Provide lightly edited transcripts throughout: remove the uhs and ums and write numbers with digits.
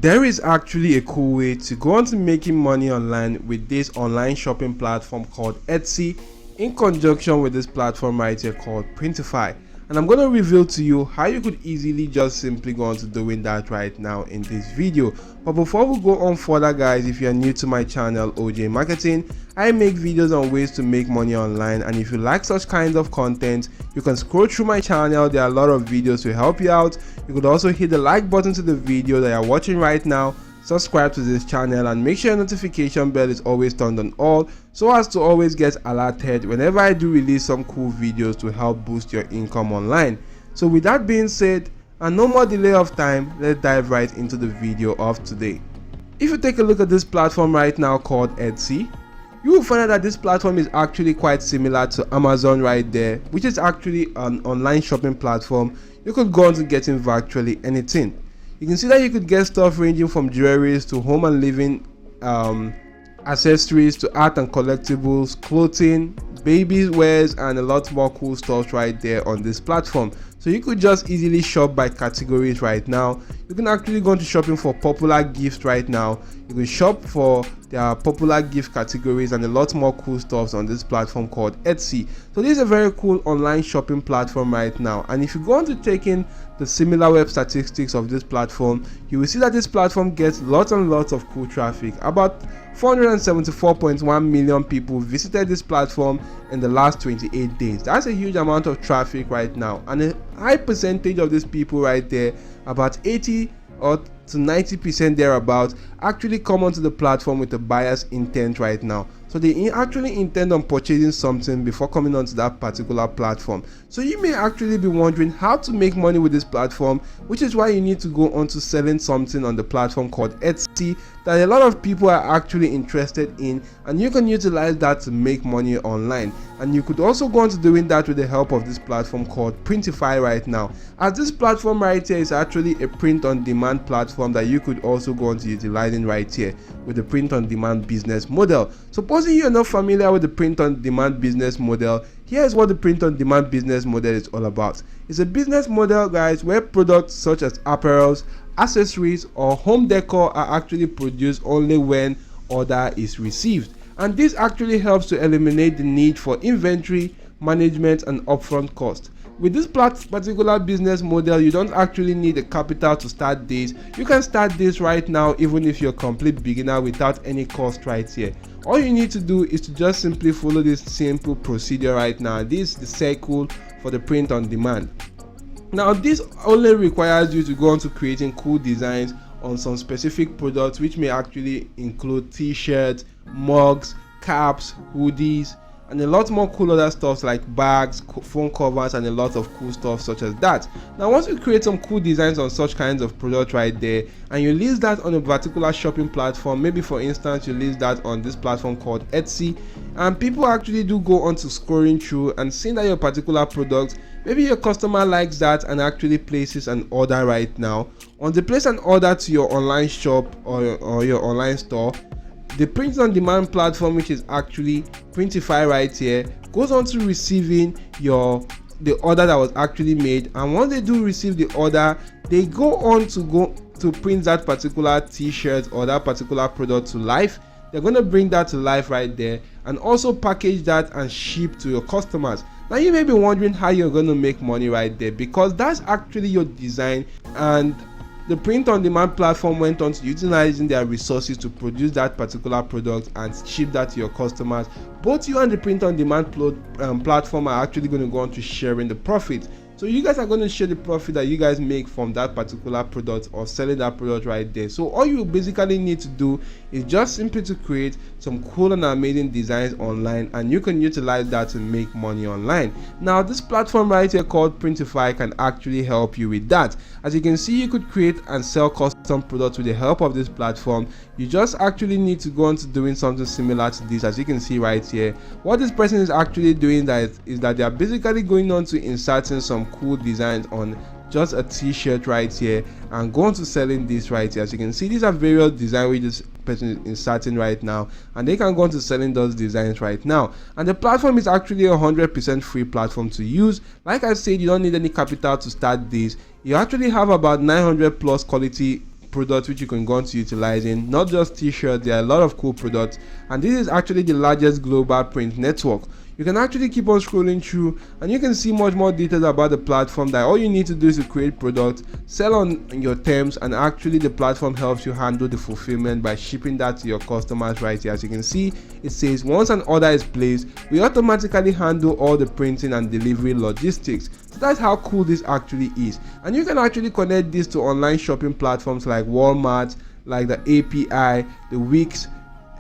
There is actually a cool way to go on to making money online with this online shopping platform called Etsy in conjunction with this platform right here called Printify. And I'm going to reveal to you how you could easily just simply go on to doing that right now in this video. But before we go on further, guys, if you are new to my channel OJ Marketing, I make videos on ways to make money online, and if you like such kinds of content, you can scroll through my channel. There are a lot of videos to help you out. You could also hit the like button to the video that you're watching right now, subscribe to this channel, and make sure your notification bell is always turned on all so as to always get alerted whenever I do release some cool videos to help boost your income online. So with that being said, and no more delay of time, let's dive right into the video of today. If you take a look at this platform right now called Etsy, you will find out that this platform is actually quite similar to Amazon right there, which is actually an online shopping platform. You could go on to getting virtually anything. You can see that you could get stuff ranging from jewelries to home and living accessories to art and collectibles, clothing, baby wears, and a lot more cool stuff right there on this platform. So you could just easily shop by categories right now. You can actually go into shopping for popular gifts right now. You can shop for their popular gift categories and a lot more cool stuff on this platform called Etsy. So this is a very cool online shopping platform right now. And if you go on to taking the similar web statistics of this platform, you will see that this platform gets lots and lots of cool traffic. About 474.1 million people visited this platform in the last 28 days. That's a huge amount of traffic right now, and a high percentage of these people right there, about 80 or to 90% thereabout, actually come onto the platform with a buyer's intent right now. So they actually intend on purchasing something before coming onto that particular platform. So you may actually be wondering how to make money with this platform, which is why you need to go on to selling something on the platform called Etsy that a lot of people are actually interested in, and you can utilize that to make money online. And you could also go on to doing that with the help of this platform called Printify right now, as this platform right here is actually a print on demand platform that you could also go on to utilizing right here with the print on demand business model. Supposing you're not familiar with the print on demand business model, here's what the print on demand business model is all about. It's a business model, guys, where products such as apparels, accessories, or home decor are actually produced only when order is received. And this actually helps to eliminate the need for inventory management and upfront cost. With this particular business model, you don't actually need a capital to start this. You can start this right now even if you're a complete beginner without any cost right here. All you need to do is to just simply follow this simple procedure right now. This is the circle for the print on demand. Now this only requires you to go on to creating cool designs on some specific products, which may actually include t-shirts, mugs, caps, hoodies, and a lot more cool other stuff like bags, phone covers, and a lot of cool stuff such as that. Now once you create some cool designs on such kinds of products right there, and you list that on a particular shopping platform, maybe for instance you list that on this platform called Etsy, and people actually do go on to scrolling through and seeing that your particular product, maybe your customer likes that and actually places an order right now. Once they place an order to your online shop or your online store, the print on demand platform, which is actually Printify right here, goes on to receiving the order that was actually made. And once they do receive the order, they go on to print that particular t-shirt or that particular product to life. They're going to bring that to life right there and also package that and ship to your customers. Now you may be wondering how you're going to make money right there, because that's actually your design, and the print on demand platform went on to utilizing their resources to produce that particular product and ship that to your customers. Both you and the print on demand platform are actually going to go on to sharing the profit. So you guys are going to share the profit that you guys make from that particular product or selling that product right there. So all you basically need to do is just simply to create some cool and amazing designs online, and you can utilize that to make money online. Now this platform right here called Printify can actually help you with that. As you can see, you could create and sell custom products with the help of this platform. You just actually need to go on to doing something similar to this. As you can see right here, what this person is actually doing is that they are basically going on to inserting some cool designs on just a t-shirt right here and go on to selling this right here. As you can see, these are various designs which this person is inserting right now, and they can go on to selling those designs right now. And the platform is actually 100% free platform to use. Like I said, you don't need any capital to start this. You actually have about 900 plus quality products which you can go on to utilize in, not just t-shirts. There are a lot of cool products, and this is actually the largest global print network. You can actually keep on scrolling through and you can see much more details about the platform, that all you need to do is to create products, sell on your terms, and actually the platform helps you handle the fulfillment by shipping that to your customers right here. As you can see, it says once an order is placed, we automatically handle all the printing and delivery logistics. So that's how cool this actually is. And you can actually connect this to online shopping platforms like Walmart, like the API, the Wix,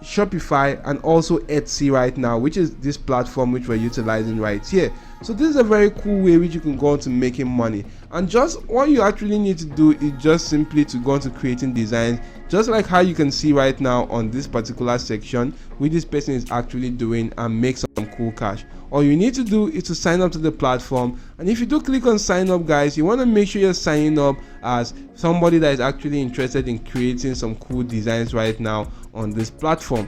Shopify, and also Etsy right now, which is this platform which we're utilizing right here. So this is a very cool way which you can go on to making money. And just what you actually need to do is just simply to go on to creating designs, just like how you can see right now on this particular section, which this person is actually doing, and make some cool cash. All you need to do is to sign up to the platform, and if you do click on sign up, guys, you want to make sure you're signing up as somebody that is actually interested in creating some cool designs right now on this platform.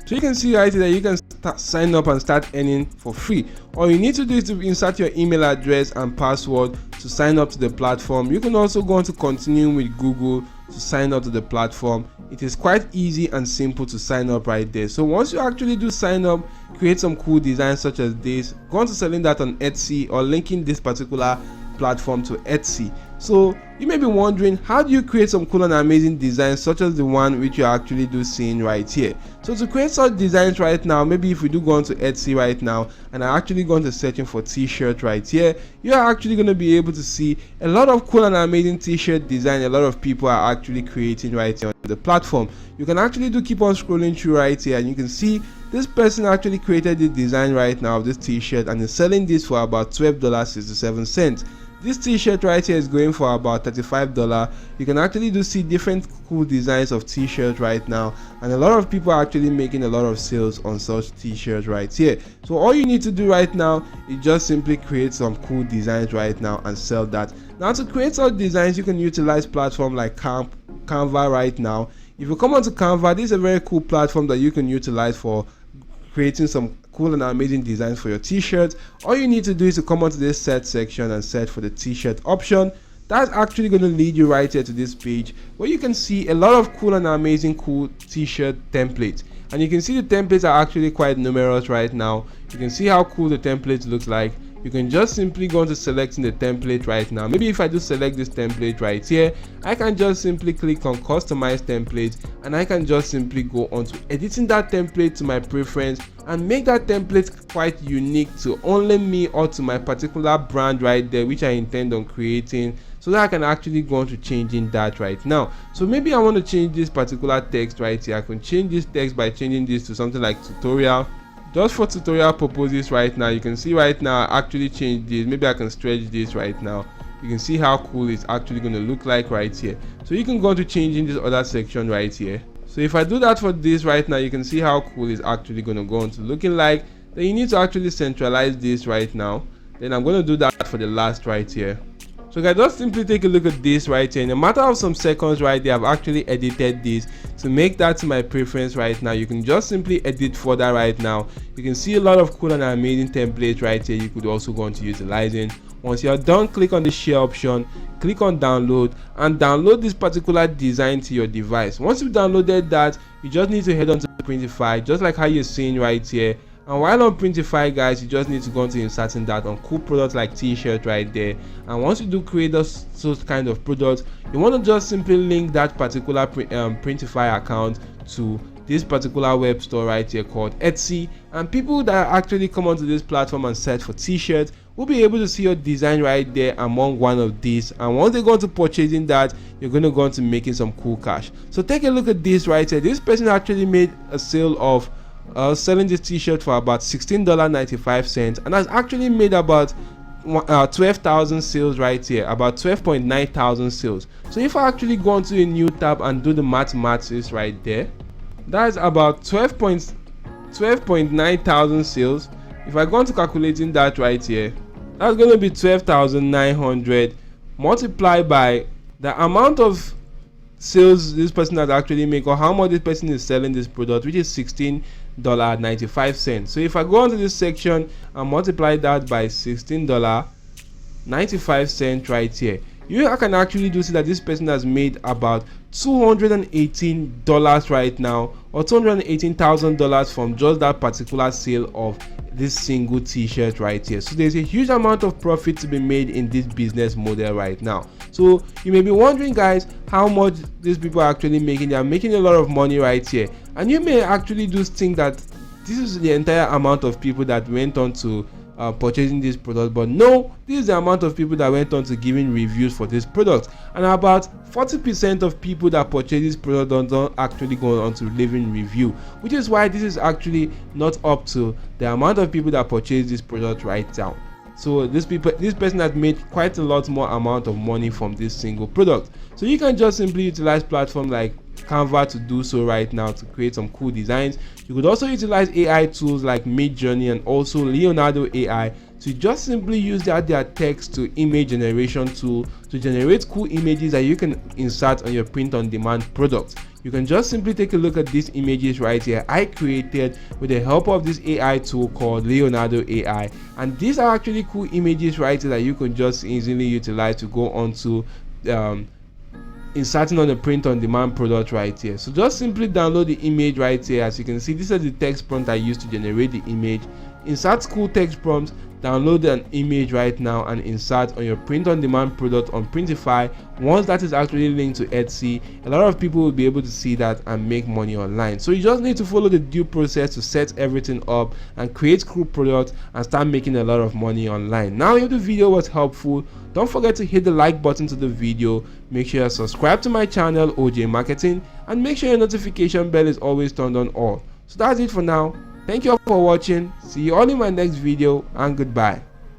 So you can see right here that you can sign up and start earning for free. All you need to do is to insert your email address and password to sign up to the platform. You can also go on to continue with Google to sign up to the platform. It is quite easy and simple to sign up right there. So once you actually do sign up, create some cool designs such as this, go on to selling that on Etsy or linking this particular platform to Etsy. So you may be wondering, how do you create some cool and amazing designs such as the one which you actually do seeing right here? So to create such designs right now, maybe if we do go on to Etsy right now and I'm actually going to searching for t-shirt right here, you are actually going to be able to see a lot of cool and amazing t-shirt design a lot of people are actually creating right here on the platform. You can actually do keep on scrolling through right here, and you can see this person actually created the design right now of this t-shirt and is selling this for about $12.67. This t-shirt right here is going for about $35. You can actually do see different cool designs of t-shirts right now, and a lot of people are actually making a lot of sales on such t-shirts right here. So all you need to do right now is just simply create some cool designs right now and sell that. Now to create such designs, you can utilize platform like Canva right now. If you come onto Canva, this is a very cool platform that you can utilize for creating some cool and amazing designs for your t-shirts. All you need to do is to come onto this search section and search for the t-shirt option. That's actually going to lead you right here to this page where you can see a lot of cool and amazing cool t-shirt templates, and you can see the templates are actually quite numerous right now. You can see how cool the templates look like. You can just simply go into selecting the template right now. Maybe if I do select this template right here, I can just simply click on customize template, and I can just simply go on to editing that template to my preference and make that template quite unique to only me or to my particular brand right there which I intend on creating, so that I can actually go on to changing that right now. So maybe I want to change this particular text right here. I can change this text by changing this to something like tutorial. Just for tutorial purposes right now, you can see right now I actually changed this. Maybe I can stretch this right now. You can see how cool it's actually going to look like right here. So you can go to changing this other section right here. So if I do that for this right now, you can see how cool it's actually going to go on to looking like. Then you need to actually centralize this right now. Then I'm going to do that for the last right here. So guys, just simply take a look at this right here. In a matter of some seconds right there, I've actually edited this to make that to my preference right now. You can just simply edit further right now. You can see a lot of cool and amazing templates right here you could also go on to utilizing. Once you're done, click on the share option, click on download, and download this particular design to your device. Once you've downloaded that, you just need to head on to Printify, just like how you're seeing right here. And while on Printify, guys, you just need to go into inserting that on cool products like t-shirt right there. And once you do create those kind of products, you want to just simply link that particular Printify account to this particular web store right here called Etsy, and people that actually come onto this platform and search for t-shirts will be able to see your design right there among one of these. And once they go into purchasing that, you're going to go into making some cool cash. So take a look at this right here. This person actually made a sale of selling this t-shirt for about $16.95, and has actually made about 12,000 sales right here, about 12.9 thousand sales. So if I actually go onto a new tab and do the mathematics right there, that's about 12.9 thousand sales. If I go on to calculating that right here, that's going to be 12,900 multiplied by the amount of sales this person has actually made, or how much this person is selling this product, which is $16.95. So if I go onto this section and multiply that by $16.95 right here, you can actually do see that this person has made about $218 right now, or $218,000 from just that particular sale of this single t-shirt right here. So there's a huge amount of profit to be made in this business model right now. So you may be wondering, guys, how much these people are actually making. They are making a lot of money right here, and you may actually just think that this is the entire amount of people that went on to purchasing this product, but no, this is the amount of people that went on to giving reviews for this product, and about 40% of people that purchase this product don't actually go on to leaving review, which is why this is actually not up to the amount of people that purchase this product right now. So this person has made quite a lot more amount of money from this single product. So you can just simply utilize platforms like Canva to do so right now, to create some cool designs. You could also utilize AI tools like Midjourney and also Leonardo AI to just simply use their text to image generation tool to generate cool images that you can insert on your print on demand product. You can just simply take a look at these images right here I created with the help of this AI tool called Leonardo AI, and these are actually cool images right here that you can just easily utilize to go on to inserting on the print on demand product right here. So just simply download the image right here. As you can see, this is the text prompt I used to generate the image. Insert cool text prompts, download an image right now and insert on your print on demand product on Printify. Once that is actually linked to Etsy, a lot of people will be able to see that and make money online. So you just need to follow the due process to set everything up and create cool products and start making a lot of money online. Now, if the video was helpful, don't forget to hit the like button to the video, make sure you subscribe to my channel OJ Marketing, and make sure your notification bell is always turned on all. So that's it for now. Thank you all for watching. See you all in my next video, and goodbye.